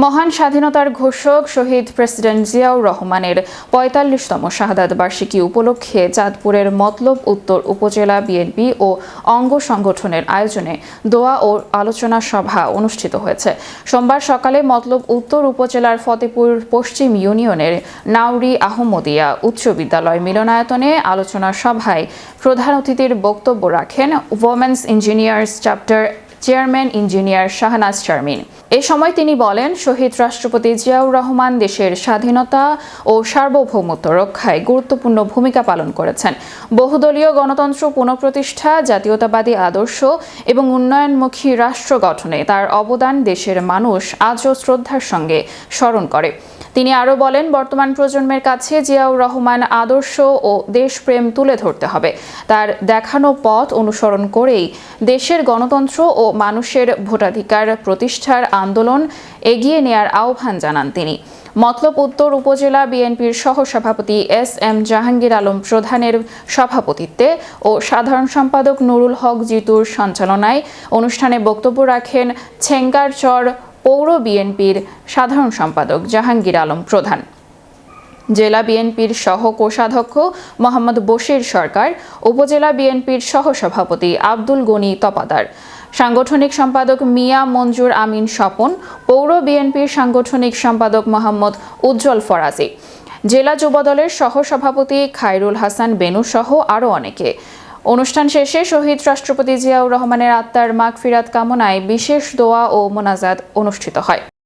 মহান স্বাধীনতার ঘোষক শহীদ প্রেসিডেন্ট জিয়াউর রহমানের ৪৫তম শাহাদাত বার্ষিকী উপলক্ষে চাঁদপুরের মতলব উত্তর উপজেলা বিএনপি ও অঙ্গ সংগঠনের আয়োজনে দোয়া ও আলোচনা সভা অনুষ্ঠিত হয়েছে। সোমবার সকালে মতলব উত্তর উপজেলার ফতেপুর পশ্চিম ইউনিয়নের নাউরি আহমদিয়া উচ্চ বিদ্যালয় মিলনায়তনে আলোচনা সভায় প্রধান অতিথির বক্তব্য রাখেন women's engineers chapter chairman engineer Shahnaz Sharmin. এ সময় তিনি বলেন, শহীদ রাষ্ট্রপতি জিয়াউর রহমান দেশের স্বাধীনতা ও সার্বভৌমত্ব রক্ষায় গুরুত্বপূর্ণ ভূমিকা পালন করেছেন। বহুদলীয় গণতন্ত্র পুনঃপ্রতিষ্ঠা, জাতীয়তাবাদী আদর্শ এবং উন্নয়নমুখী রাষ্ট্র গঠনে তার অবদান দেশের মানুষ আজও শ্রদ্ধার সঙ্গে স্মরণ করে। তিনি আরও বলেন, বর্তমান প্রজন্মের কাছে জিয়াউর রহমান আদর্শ ও দেশপ্রেম তুলে ধরতে হবে। তার দেখানো পথ অনুসরণ করেই দেশের গণতন্ত্র ও মানুষের ভোটাধিকার প্রতিষ্ঠার আন্দোলন এগিয়ে নেয়ার আহ্বান জানান তিনি। মতলব উত্তর উপজেলা বিএনপির সহসভাপতি এস.এম. জাহাঙ্গীর আলম প্রধানের সভাপতিত্বে ও সাধারণ সম্পাদক নুরুল হক জিতুর সঞ্চালনায় অনুষ্ঠানে বক্তব্য রাখেন ছেঙ্গারচর পৌর বিএনপির সাধারণ সম্পাদক জাহাঙ্গীর আলম প্রধান, জেলা বিএনপির সহ কোষাধ্যক্ষ মোহাম্মদ বশির সরকার, উপজেলা বিএনপির সহসভাপতি আব্দুল গনি তপাদার, সাংগঠনিক সম্পাদক মিয়া মঞ্জুর আমিন স্বপন, পৌর বিএনপির সাংগঠনিক সম্পাদক মোহাম্মদ উজ্জ্বল ফরাজি, জেলা যুবদলের সহসভাপতি খায়রুল হাসান বেনু সহ আরও অনেকে। অনুষ্ঠান শেষে শহীদ রাষ্ট্রপতি জিয়াউর রহমানের আত্মার মাগফিরাত কামনায় বিশেষ দোয়া ও মোনাজাত অনুষ্ঠিত হয়।